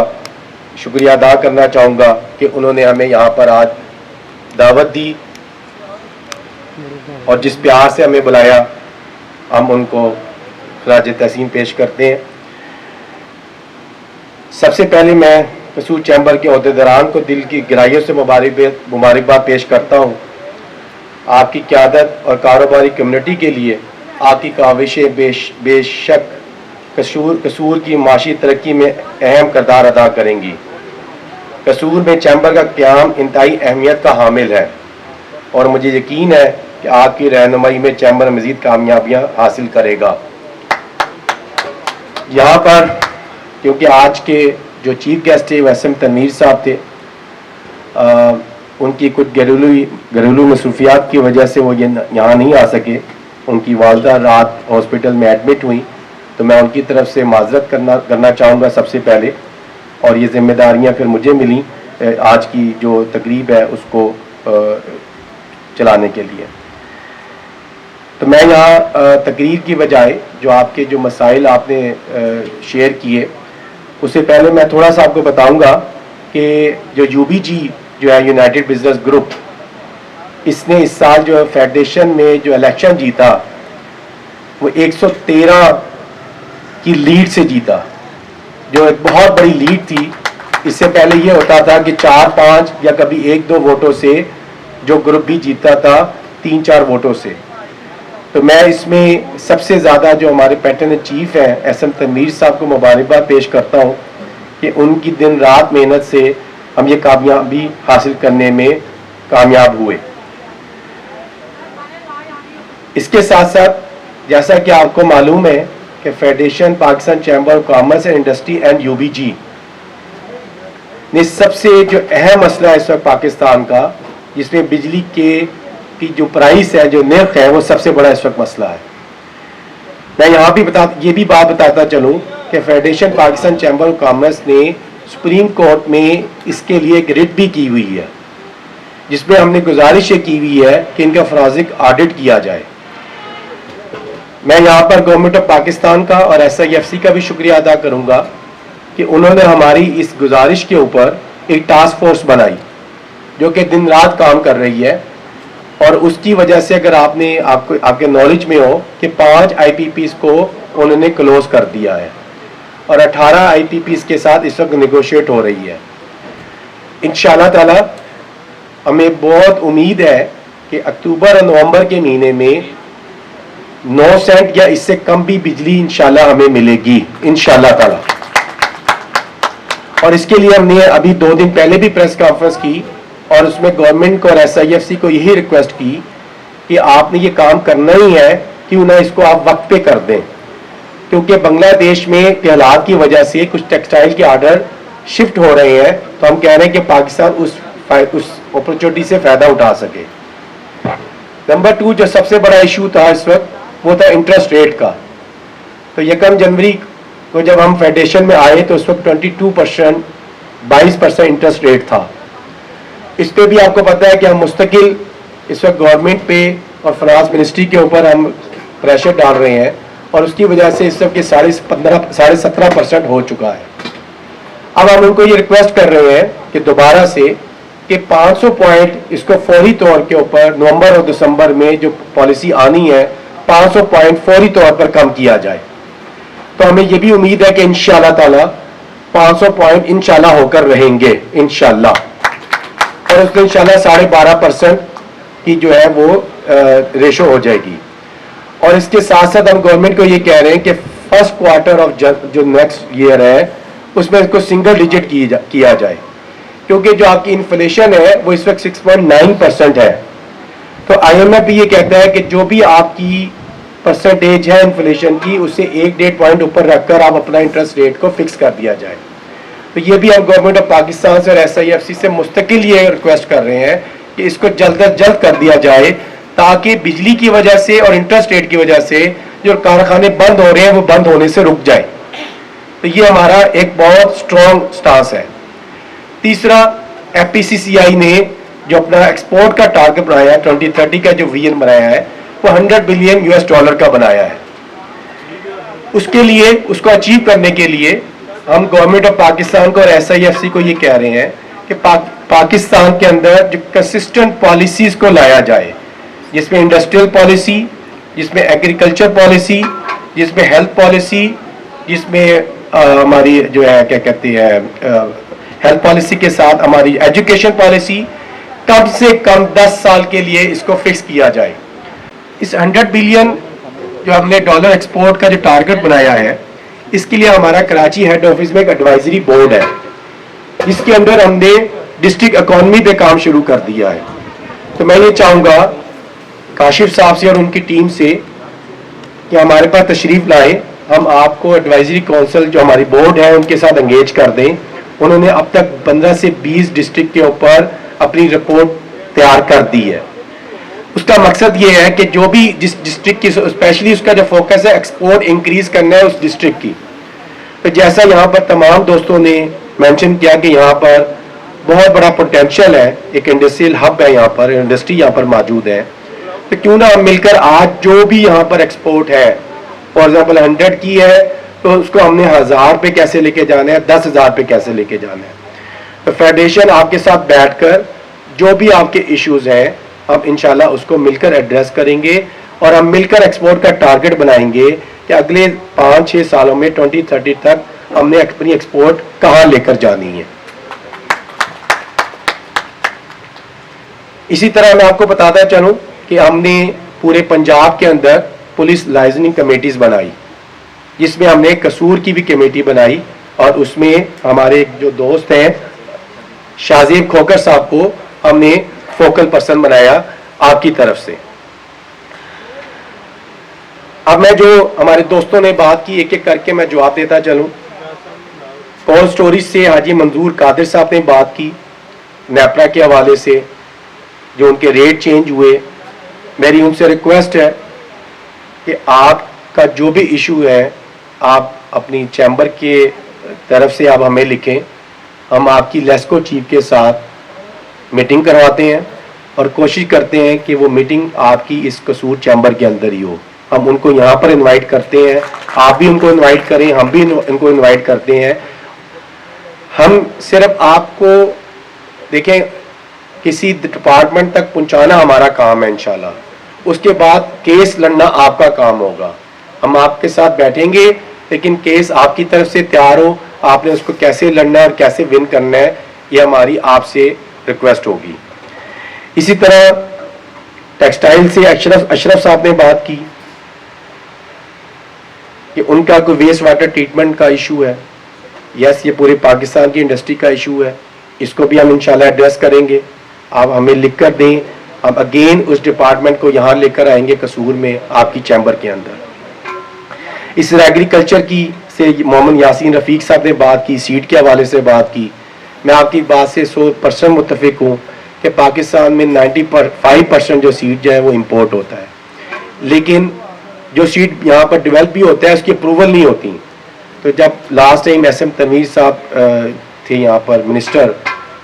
शुक्रिया अदा करना चाहूँगा कि उन्होंने हमें यहाँ पर आज दावत दी और जिस प्यार से हमें बुलाया, हम उनको खराज तहसीन पेश करते हैं। सबसे पहले मैं कसूर चैम्बर के अहदेदारान को दिल की गहराइयों से मुबारकबाद पेश करता हूँ। आपकी क़यादत और कारोबारी कम्युनिटी के लिए आपकी काविशें बेशक कसूर की माशी तरक्की में अहम किरदार अदा करेंगी। कसूर में चैम्बर का क़याम इंतहाई अहमियत का हामिल है और मुझे यकीन है कि आपकी रहनुमाई में चैम्बर मज़ीद कामयाबियाँ हासिल करेगा। यहाँ पर क्योंकि आज के जो चीफ गेस्ट थे वैसम तनवीर साहब थे, उनकी कुछ घरेलू मसरूफियात की वजह से वो यहाँ नहीं आ सके। उनकी वालदा रात हॉस्पिटल में एडमिट हुई, तो मैं उनकी तरफ से माजरत करना चाहूँगा सबसे पहले। और ये जिम्मेदारियाँ फिर मुझे मिली आज की जो तकरीब है उसको चलाने के लिए। तो मैं यहाँ तकरीर की बजाय जो आपके जो मसाइल आपने शेयर किए, उससे पहले मैं थोड़ा सा आपको बताऊंगा कि जो यूबीजी जो है यूनाइटेड बिजनेस ग्रुप, इसने इस साल जो है फेडरेशन में जो इलेक्शन जीता वो 113 की लीड से जीता, जो एक बहुत बड़ी लीड थी। इससे पहले ये होता था कि 4-5 या कभी 1-2 वोटों से जो ग्रुप भी जीता था 3-4 वोटों से। तो मैं इसमें सबसे ज़्यादा जो हमारे पैटर्न चीफ हैं एसएम तनवीर साहब को मुबारकबाद पेश करता हूँ कि उनकी दिन रात मेहनत से हम ये कामयाबी हासिल करने में कामयाब हुए। इसके साथ साथ जैसा कि आपको मालूम है कि federation Pakistan chamber of commerce and industry and UBG ने सबसे जो अहम मसला है इस वक्त पाकिस्तान का, जिसमें बिजली की जो प्राइस है, जो नर्ख है, वो सबसे बड़ा इस वक्त मसला है। मैं यहाँ भी ये भी बात बताता चलूँ कि federation Pakistan chamber of commerce ने सुप्रीम कोर्ट में इसके लिए एक रिट भी की हुई है, जिसमें हमने गुजारिश की हुई है कि इनका फोरेंसिक ऑडिट किया जाए। मैं यहाँ पर गवर्नमेंट ऑफ पाकिस्तान का और SIFC का भी शुक्रिया अदा करूँगा कि उन्होंने हमारी इस गुजारिश के ऊपर एक टास्क फोर्स बनाई जो कि दिन रात काम कर रही है। और उसकी वजह से अगर आपके नॉलेज में हो कि 5 IPPs को उन्होंने क्लोज कर दिया है और 18 IPPs के साथ इस वक्त निगोशिएट हो रही है। इंशाल्लाह ताला हमें बहुत उम्मीद है कि अक्टूबर और नवंबर के महीने में 9 सेंट या इससे कम भी बिजली इंशाल्लाह हमें मिलेगी इंशाल्लाह ताला। और इसके लिए हमने अभी 2 दिन पहले भी प्रेस कॉन्फ्रेंस की और उसमें गवर्नमेंट को और SIFC को यही रिक्वेस्ट की कि आपने ये काम करना ही है, क्यों ना इसको आप वक्त पे कर दें, क्योंकि बांग्लादेश में के हालात की वजह से कुछ टेक्सटाइल के ऑर्डर शिफ्ट हो रहे हैं। तो हम कह रहे हैं कि पाकिस्तान उस अपॉर्चुनिटी से फ़ायदा उठा सके। नंबर 2 जो सबसे बड़ा इशू था इस वक्त वो था इंटरेस्ट रेट का। तो 1 जनवरी को जब हम फेडरेशन में आए तो उस वक्त 22% 22% इंटरेस्ट रेट था। इस पे भी आपको पता है कि हम मुस्तकिल इस वक्त गवर्नमेंट पे और फाइनेंस मिनिस्ट्री के ऊपर हम प्रेशर डाल रहे हैं और उसकी वजह से इस वक्त ये 17.5% हो चुका है। अब हम उनको ये रिक्वेस्ट कर रहे हैं कि दोबारा से कि 500 पॉइंट इसको फौरी तौर के ऊपर नवंबर और दिसंबर में जो पॉलिसी आनी है 500 पॉइंट फौरी तौर पर कम किया जाए। तो हमें ये भी उम्मीद है कि इंशाल्लाह ताला 500 पॉइंट इंशाल्लाह होकर रहेंगे इंशाल्लाह, और उसमें इंशाल्लाह 12.5% की जो है वो रेशो हो जाएगी। और इसके साथ साथ हम गवर्नमेंट को ये कह रहे हैं कि फर्स्ट क्वार्टर ऑफ जो नेक्स्ट ईयर है उसमें इसको सिंगल डिजिट किया जाए, क्योंकि जो आपकी इन्फ्लेशन है वो इस वक्त 6.9% है। तो IMF ये कहता है कि जो भी आपकी परसेंटेज है इन्फ्लेशन की उससे 1-1.5 पॉइंट ऊपर रखकर आप अपना इंटरेस्ट रेट को फिक्स कर दिया जाए। तो ये भी हम गवर्नमेंट ऑफ पाकिस्तान से और SIFC से मुस्तकिल ये रिक्वेस्ट कर रहे हैं कि इसको जल्द अज जल्द कर दिया जाए, ताकि बिजली की वजह से और इंटरेस्ट रेट की वजह से जो कारखाने बंद हो रहे हैं वो बंद होने से रुक जाए। तो ये हमारा एक बहुत स्ट्रॉन्ग स्टांस है। तीसरा, FPCCI ने जो अपना एक्सपोर्ट का टारगेट बनाया है 2030 का जो विजन बनाया है वो $100 बिलियन का बनाया है। उसके लिए उसको अचीव करने के लिए हम गवर्नमेंट ऑफ पाकिस्तान को और SIFC को ये कह रहे हैं कि पाकिस्तान के अंदर जो कंसिस्टेंट पॉलिसीज को लाया जाए, जिसमें इंडस्ट्रियल पॉलिसी, जिसमें एग्रीकल्चर पॉलिसी, जिसमें हेल्थ पॉलिसी, जिसमें हमारी जो है क्या कहती है हेल्थ पॉलिसी के साथ हमारी एजुकेशन पॉलिसी, कम से कम 10 साल के लिए इसको फिक्स किया जाए। इस $100 बिलियन जो हमने डॉलर एक्सपोर्ट का जो टारगेट बनाया है, इसके लिए हमारा कराची हेड ऑफिस में एक एडवाइजरी बोर्ड है, जिसके अंदर हमने डिस्ट्रिक्ट इकोनॉमी पे काम शुरू कर दिया है। तो मैं ये चाहूँगा काशिफ साहब से और उनकी टीम से कि हमारे पास तशरीफ लाए, हम आपको एडवाइजरी काउंसिल जो हमारी बोर्ड है उनके साथ एंगेज कर दें। उन्होंने अब तक 15 से 20 डिस्ट्रिक्ट के ऊपर अपनी रिपोर्ट तैयार कर दी है। उसका मकसद ये है कि जो भी जिस डिस्ट्रिक्ट की, स्पेशली उसका जो फोकस है एक्सपोर्ट इंक्रीज करना है उस डिस्ट्रिक्ट की। तो जैसा यहाँ पर तमाम दोस्तों ने मेंशन किया कि यहाँ पर बहुत बड़ा पोटेंशियल है, एक इंडस्ट्रियल हब है, यहाँ पर इंडस्ट्री यहाँ पर मौजूद है। तो क्यों ना हम मिलकर आज जो भी यहाँ पर एक्सपोर्ट है, फॉर एग्जाम्पल 100 की है तो उसको हमने 1000 पे कैसे लेके जाना है, 10,000 पे कैसे लेके जाना है। तो फेडरेशन आपके साथ बैठकर जो भी आपके इश्यूज हैं हम इंशाल्लाह उसको मिलकर एड्रेस करेंगे और हम मिलकर एक्सपोर्ट का टारगेट बनाएंगे कि अगले 5-6 सालों में 2030 तक हमने अपनी एक्सपोर्ट कहाँ लेकर जानी है। इसी तरह मैं आपको बताता चलूं कि हमने पूरे पंजाब के अंदर पुलिस लाइजनिंग कमेटीज बनाई, जिसमें हमने कसूर की भी कमेटी बनाई और उसमें हमारे जो दोस्त हैं शाहजेब खोकर साहब को हमने फोकल पर्सन बनाया आपकी तरफ से। अब मैं जो हमारे दोस्तों ने बात की एक एक करके मैं जवाब देता चलूं। कॉल स्टोरीज से हाजी मंजूर कादिर साहब ने बात की, नेपरा के हवाले से जो उनके रेट चेंज हुए। मेरी उनसे रिक्वेस्ट है कि आपका जो भी इशू है आप अपनी चैम्बर के तरफ से आप हमें लिखें, हम आपकी लेस्को चीफ के साथ मीटिंग करवाते हैं और कोशिश करते हैं कि वो मीटिंग आपकी इस कसूर चैम्बर के अंदर ही हो। हम उनको यहाँ पर इनवाइट करते हैं, आप भी उनको इनवाइट करें, हम भी उनको इनवाइट करते हैं। हम सिर्फ आपको देखें किसी डिपार्टमेंट तक पहुँचाना हमारा काम है इंशाल्लाह, उसके बाद केस लड़ना आपका काम होगा। हम आपके साथ बैठेंगे लेकिन केस आपकी तरफ से तैयार हो, आपने उसको कैसे लड़ना है और कैसे विन करना है ये हमारी आपसे रिक्वेस्ट होगी। इसी तरह टेक्सटाइल से अशरफ साहब ने बात की कि उनका कोई वेस्ट वाटर ट्रीटमेंट का इशू है। यस, ये पूरे पाकिस्तान की इंडस्ट्री का इशू है, इसको भी हम इंशाल्लाह एड्रेस करेंगे। आप हमें लिख कर दें, हम अगेन उस डिपार्टमेंट को यहाँ लेकर आएंगे कसूर में, आपकी चैम्बर के अंदर। इस एग्रीकल्चर की से मोहम्मद यासीन रफ़ीक साहब ने बात की, सीड के हवाले से बात की। मैं आपकी बात से 100% मुत्तफिक हूँ कि पाकिस्तान में 95% जो सीड जो है वो इम्पोर्ट होता है, लेकिन जो सीड यहाँ पर डेवलप भी होता है उसकी अप्रूवल नहीं होती। तो जब लास्ट टाइम SM तनवीर साहब थे यहाँ पर मिनिस्टर,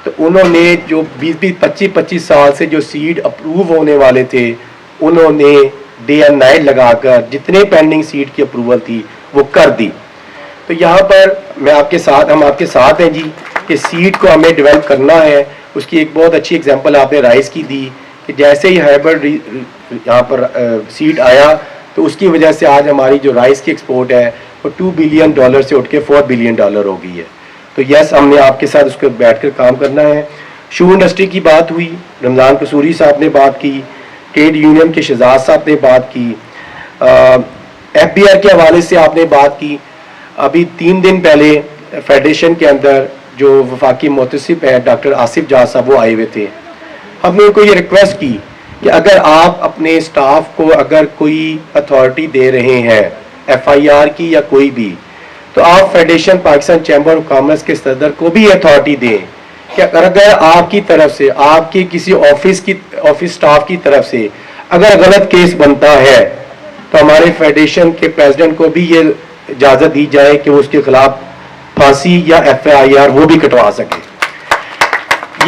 तो उन्होंने जो 20-25 साल से जो सीड अप्रूव होने वाले थे, उन्होंने डे एंड नाइट लगाकर जितने पेंडिंग सीड की अप्रूवल थी वो कर दी। तो यहाँ पर हम आपके साथ हैं जी कि सीड को हमें डेवलप करना है। उसकी एक बहुत अच्छी एग्जांपल आपने राइस की दी कि जैसे ही हाइब्रिड यहाँ पर सीड आया तो उसकी वजह से आज हमारी जो राइस की एक्सपोर्ट है वो $2 बिलियन से उठ के $4 बिलियन हो गई है। तो यस, हमने आपके साथ उसको बैठकर काम करना है। शू इंडस्ट्री की बात हुई, रमज़ान कसूरी साहब ने बात की, ट्रेड यूनियन के शहजाद साहब ने बात की, FBR के हवाले से आपने बात की। अभी 3 दिन पहले फेडरेशन के अंदर जो वफाकी मुतसिब है डॉक्टर आसिफ जहाज साहब, वो आए हुए थे। हमने उनको ये रिक्वेस्ट की कि अगर आप अपने स्टाफ को अगर कोई अथॉरिटी दे रहे हैं FIR की या कोई भी, तो आप federation Pakistan chamber of commerce के सदर को भी अथॉरिटी दें कि अगर आपकी तरफ से, आपकी किसी ऑफिस स्टाफ की तरफ से अगर गलत केस बनता है तो हमारे फेडरेशन के प्रेसिडेंट को भी ये इजाज़त दी जाए कि वो उसके खिलाफ फांसी या FIR वो भी कटवा सके।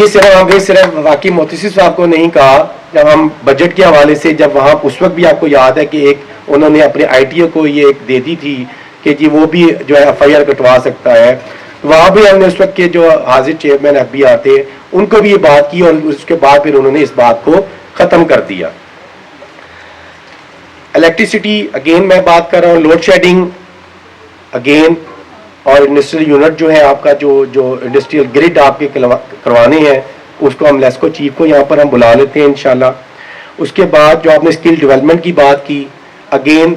ये सिर्फ वाकई मोहतसिब साहब को नहीं कहा, जब हम बजट के हवाले से, जब वहाँ उस वक्त भी आपको याद है कि एक उन्होंने अपने ITO को ये एक दे दी थी कि जी वो भी जो है FIR कटवा सकता है, वहाँ भी हमने उस वक्त के जो हाजिर चेयरमैन FBR थे उनको भी ये बात की और उसके बाद फिर उन्होंने इस बात को ख़त्म कर दिया। इलेक्ट्रिसिटी अगेन मैं बात कर रहा हूँ, लोड शेडिंग अगेन, और इंडस्ट्रियल यूनिट जो है आपका जो इंडस्ट्रियल ग्रिड आपके करवाने हैं उसको हम लेस्को चीफ को यहाँ पर हम बुला लेते हैं इंशाल्लाह। उसके बाद जो आपने स्किल डेवलपमेंट की बात की, अगेन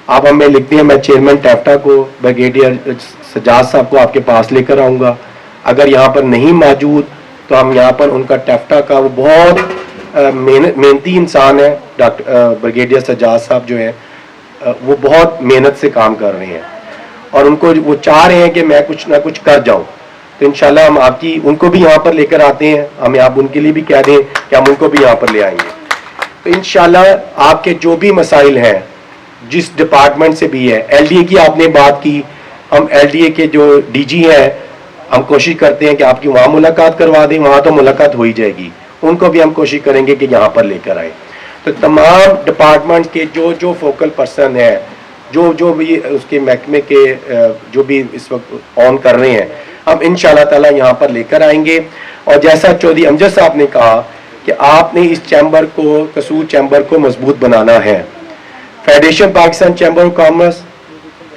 आप हमें लिखते हैं, मैं चेयरमैन टैफ्टा को, ब्रिगेडियर सजाद साहब को आपके पास लेकर आऊँगा। अगर यहाँ पर नहीं मौजूद तो हम यहाँ पर उनका टैफ्टा का, वो बहुत मेहनती इंसान है, डॉक्टर ब्रिगेडियर सजाद साहब जो है वो बहुत मेहनत से काम कर रहे हैं और उनको वो चाह रहे हैं कि मैं कुछ ना कुछ कर जाऊं। तो इंशाल्लाह हम उनको भी यहाँ पर लेकर आते हैं। हमें आप उनके लिए भी कह दें कि हम उनको भी यहाँ पर ले आएंगे। तो इंशाल्लाह आपके जो भी मसाइल हैं, जिस डिपार्टमेंट से भी है, LDA की आपने बात की, हम LDA के जो DG हैं हम कोशिश करते हैं कि आपकी वहाँ मुलाकात करवा दें, वहाँ तो मुलाकात हो ही जाएगी, उनको भी हम कोशिश करेंगे कि यहाँ पर लेकर आए। तो तमाम डिपार्टमेंट के जो फोकल पर्सन है, जो भी उसके महकमे के जो भी इस वक्त ऑन कर रहे हैं, हम इंशाल्लाह ताला यहाँ पर लेकर आएंगे। और जैसा चौधरी अमजद साहब ने कहा कि आपने इस चैम्बर को, कसूर चैम्बर को मजबूत बनाना है। Federation Pakistan chamber of commerce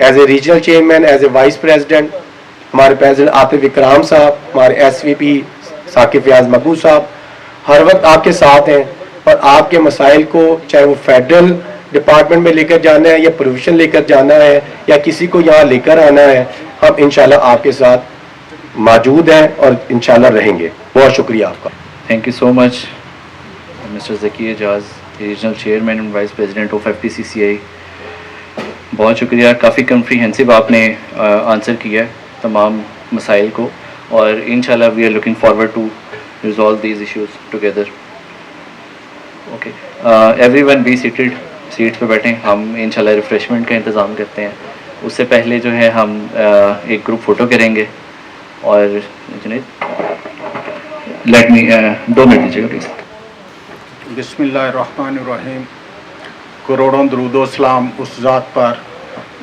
as a regional chairman, as a vice president हमारे प्रेसिडेंट आतिफ इकराम साहब, हमारे SVP साकिब फयाज मकबू साहब हर वक्त आपके साथ हैं और आपके मसाइल को, चाहे वो फेडरल डिपार्टमेंट में लेकर जाना है या प्रोविजन लेकर जाना है या किसी को यहाँ लेकर आना है, हम इंशाल्लाह आपके साथ मौजूद हैं और इंशाल्लाह रहेंगे। बहुत शुक्रिया आपका। Thank you so much mister Zaki Ejaz, regional chairman and vice president of FPCCI। बहुत शुक्रिया, काफ़ी कम्प्रीहेंसिव आपने आंसर किया है तमाम मसाइल को और इंशाल्लाह we are looking forward to resolve these issues together. Okay, everyone be seated, seat पे बैठें। हम इंशाल्लाह रिफ़्रेशमेंट का इंतज़ाम करते हैं। उससे पहले जो है हम एक ग्रुप फ़ोटो करेंगे और जुनैद लेट मी 2 मिनट दीजिएगा प्लीज़। बिस्मिल्लाहिर्रहमानिर्रहीम। करोड़ों दरूदो सलाम उस ज़ात पर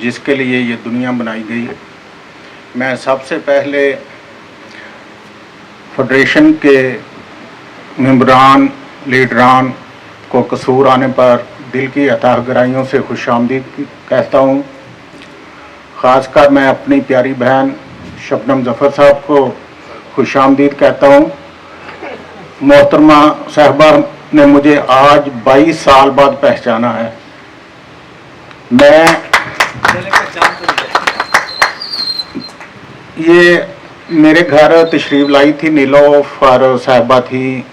जिसके लिए ये दुनिया बनाई गई। मैं सबसे पहले फेडरेशन के मेंबरान, लीडरान को कसूर आने पर दिल की अताह गहराइयों से खुशामदीद कहता हूँ। ख़ासकर मैं अपनी प्यारी बहन शबनम ज़फ़र साहब को खुशामदीद कहता हूँ। मोहतरमा साहबा ने मुझे आज 22 साल बाद पहचाना है। मैं ये मेरे घर तशरीफ़ लाई थी, नीलोफर साहबा थी,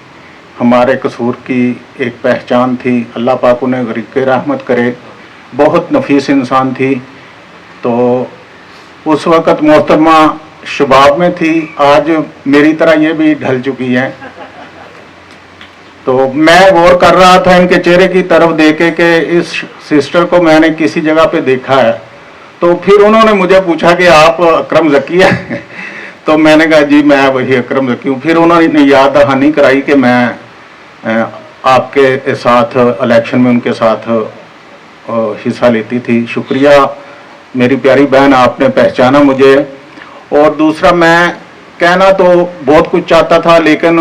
हमारे कसूर की एक पहचान थी। अल्लाह पाक उन्हें गरीक़े रहमत करे, बहुत नफीस इंसान थी। तो उस वक़्त मोहतरमा शबाब में थी, आज मेरी तरह ये भी ढल चुकी हैं। तो मैं गौर कर रहा था इनके चेहरे की तरफ देखे कि इस सिस्टर को मैंने किसी जगह पे देखा है। तो फिर उन्होंने मुझे पूछा कि आप अकरम ज़की हैं? तो मैंने कहा जी मैं वही अकरम ज़की हूँ। फिर उन्होंने याद दहानी कराई कि मैं आपके साथ इलेक्शन में उनके साथ हिस्सा लेती थी। शुक्रिया मेरी प्यारी बहन, आपने पहचाना मुझे। और दूसरा, मैं कहना तो बहुत कुछ चाहता था, लेकिन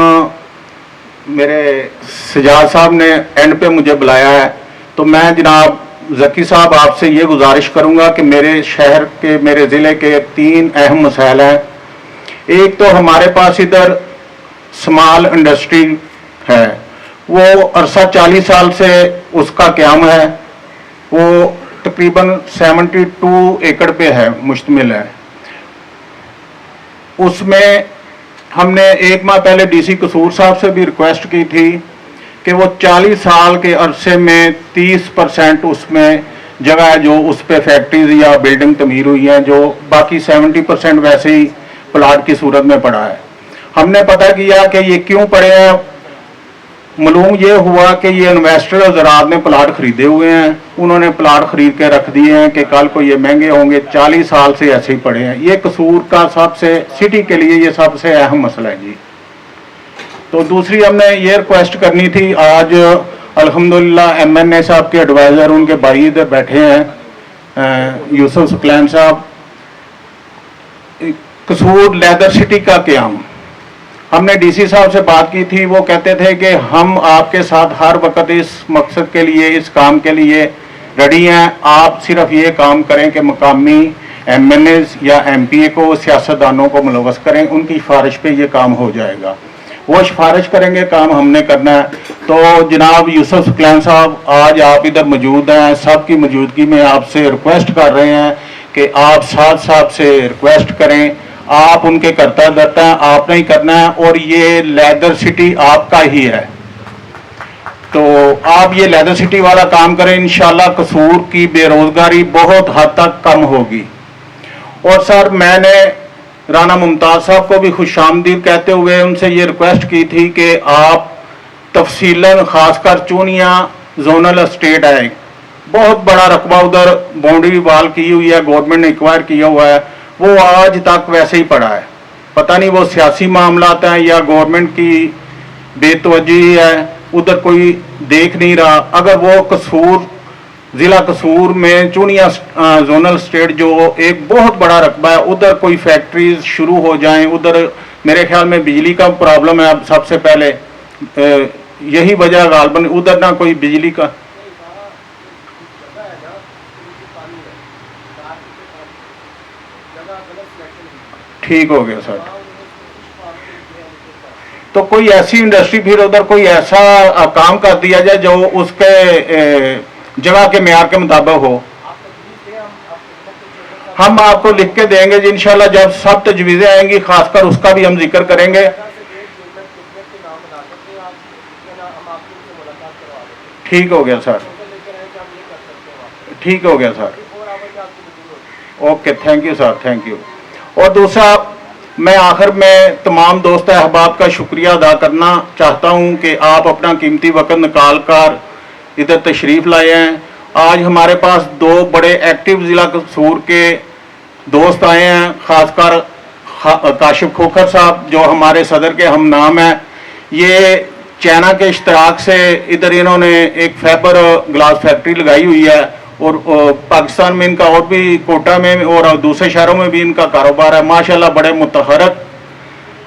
मेरे सजाद साहब ने एंड पे मुझे बुलाया है। तो मैं जनाब ज़की साहब आपसे ये गुजारिश करूँगा कि मेरे शहर के, मेरे ज़िले के 3 अहम मसाइल हैं। एक तो हमारे पास इधर स्मॉल इंडस्ट्री है, वो अरसा 40 साल से उसका क़याम है। वो तकरीबन 72 एकड़ पे है, मुश्तमिल है। उसमें हमने 1 माह पहले डीसी कसूर साहब से भी रिक्वेस्ट की थी कि वो 40 साल के अरसे में 30% उसमें जगह है जो उस पर फैक्ट्रीज या बिल्डिंग तमीर हुई है, जो बाकी 70% वैसे ही प्लाट की सूरत में पड़ा है। हमने पता किया कि ये क्यों पड़े हैं। मालूम ये हुआ कि ये इन्वेस्टर और ज़रात ने प्लाट खरीदे हुए हैं, उन्होंने प्लाट खरीद के रख दिए हैं कि कल को ये महंगे होंगे। 40 साल से ऐसे ही पड़े हैं। ये कसूर का सबसे, सिटी के लिए ये सबसे अहम मसला है जी। तो दूसरी हमने ये रिक्वेस्ट करनी थी, आज अल्हम्दुलिल्लाह MNA साहब के एडवाइज़र, उनके भाई इधर बैठे हैं, यूसुफ सुकलैन साहब। कसूर लेदर सिटी का क़याम, हमने डीसी साहब से बात की थी। वो कहते थे कि हम आपके साथ हर वक्त इस मकसद के लिए, इस काम के लिए रेडी हैं। आप सिर्फ ये काम करें कि मकामी MNAs या MPA को, सियासतदानों को मुलव्वस करें, उनकी सिफारिश पे ये काम हो जाएगा। वो सिफारिश करेंगे, काम हमने करना है। तो जनाब यूसुफ सुकलैन साहब, आज आप इधर मौजूद हैं, सबकी मौजूदगी में आपसे रिक्वेस्ट कर रहे हैं कि आप साथ साहब से रिक्वेस्ट करें। आप उनके करता धरता है, आपने ही करना है, और ये लेदर सिटी आपका ही है। तो आप ये लेदर सिटी वाला काम करें, इंशाल्लाह कसूर की बेरोजगारी बहुत हद तक कम होगी। और सर, मैंने राना मुमताज़ साहब को भी खुशामदीद कहते हुए उनसे ये रिक्वेस्ट की थी कि आप तफसीलन, खासकर चूनिया जोनल एस्टेट है, बहुत बड़ा रकबा उधर बाउंड्री वाल की हुई है, गवर्नमेंट ने एक्वायर किया हुआ है, वो आज तक वैसे ही पड़ा है। पता नहीं वो सियासी मामलात हैं या गवर्नमेंट की बेतवज्जी है, उधर कोई देख नहीं रहा। अगर वो कसूर, ज़िला कसूर में चूनिया जोनल स्टेट, जो एक बहुत बड़ा रकबा है, उधर कोई फैक्ट्रीज शुरू हो जाएं, उधर मेरे ख्याल में बिजली का प्रॉब्लम है। अब सबसे पहले यही वजह गालबन, उधर ना कोई बिजली का, ठीक हो गया सर। तो कोई ऐसी इंडस्ट्री, फिर उधर कोई ऐसा काम कर दिया जाए जो उसके जगह के मेयार के मुताबिक हो। हम आपको लिख के देंगे जी इंशाल्लाह, जब सब तजवीज़ें आएंगी, खासकर उसका भी हम जिक्र करेंगे। ठीक हो गया सर, ठीक हो गया sir. Okay, thank you sir, thank you. और दूसरा, मैं आखिर में तमाम दोस्त अहबाब का शुक्रिया अदा करना चाहता हूं कि आप अपना कीमती वक्त निकाल कर इधर तशरीफ़ लाए हैं। आज हमारे पास 2 बड़े एक्टिव ज़िला कसूर के दोस्त आए हैं, खासकर काशिफ खोखर साहब जो हमारे सदर के हम नाम हैं। ये चाइना के इश्तराक से इधर इन्होंने एक फाइबर ग्लास फैक्ट्री लगाई हुई है, और पाकिस्तान में इनका, और भी कोटा में और दूसरे शहरों में भी इनका कारोबार है। माशाल्लाह बड़े मुतहरक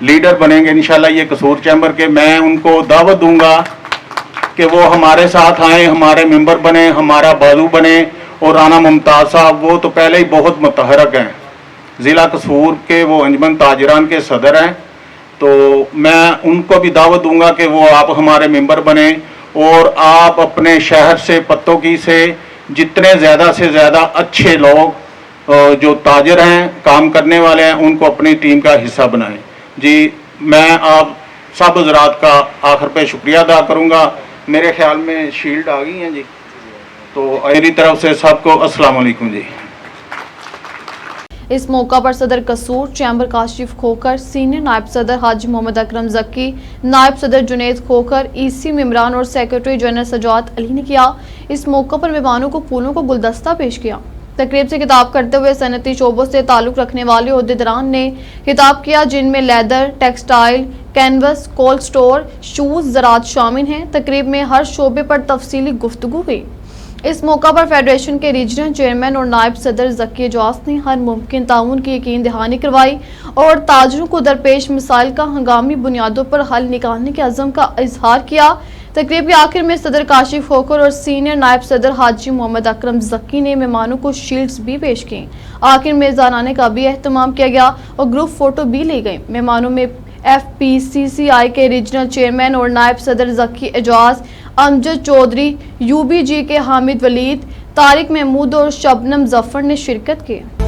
लीडर बनेंगे इंशाल्लाह ये कसूर चैम्बर के। मैं उनको दावत दूंगा कि वो हमारे साथ आएँ, हमारे मेंबर बने, हमारा बाजू बने। और राना मुमताज़ साहब, वो तो पहले ही बहुत मुतहरक हैं, ज़िला कसूर के वो अंजमन ताजरान के सदर हैं। तो मैं उनको भी दावत दूंगा कि वो आप हमारे मेंबर बने और आप अपने शहर से पत्तों से जितने ज़्यादा से ज़्यादा अच्छे लोग जो ताजर हैं, काम करने वाले हैं, उनको अपनी टीम का हिस्सा बनाएं। जी, मैं आप सब हजरात का आखिर पे शुक्रिया अदा करूंगा। मेरे ख्याल में शील्ड आ गई हैं जी, तो मेरी तरफ से सबको अस्सलाम वालेकुम जी। इस मौका पर सदर कसूर चैम्बर काशिफ खोकर, सीनियर नायब सदर हाजी मोहम्मद अकरम जक्की, नायब सदर जुनेद खोकर, ईसी मेमरान और सेक्रेटरी जनरल सजात अली ने किया। इस मौका पर मेहमानों को फूलों को गुलदस्ता पेश किया। तकरीब से खिताब करते हुए सनती शोबों से ताल्लुक रखने वाले ओहदेदारान ने खिताब किया, जिनमें leather, textile, canvas, cold store, shoes, ज़राअत शामिल हैं। तकरीब में हर शोबे पर तफसीली गुफ्तगू हुई। इस मौका पर फेडरेशन के रीजनल चेयरमैन और नायब सदर जक्की एजाज ने हर मुमकिन ताउन की यकीन दहानी करवाई और ताजरों को दरपेश मसाइल का हंगामी बुनियादों पर हल निकालने के अज़म का इजहार किया। तकरीब के आखिर में सदर काशिफ खोकर और सीनियर नायब सदर हाजी मोहम्मद अकरम जक्की ने मेहमानों को शील्ड्स भी पेश की। आखिर में ज़ानाने का भी एहतमाम किया गया और ग्रुप फोटो भी ली गई। मेहमानों में FPCCI के रीजनल चेयरमैन और नायब सदर जक्की एजाज, अमजद चौधरी, UBG के हामिद वलीद, तारिक महमूद और शबनम जफर ने शिरकत की।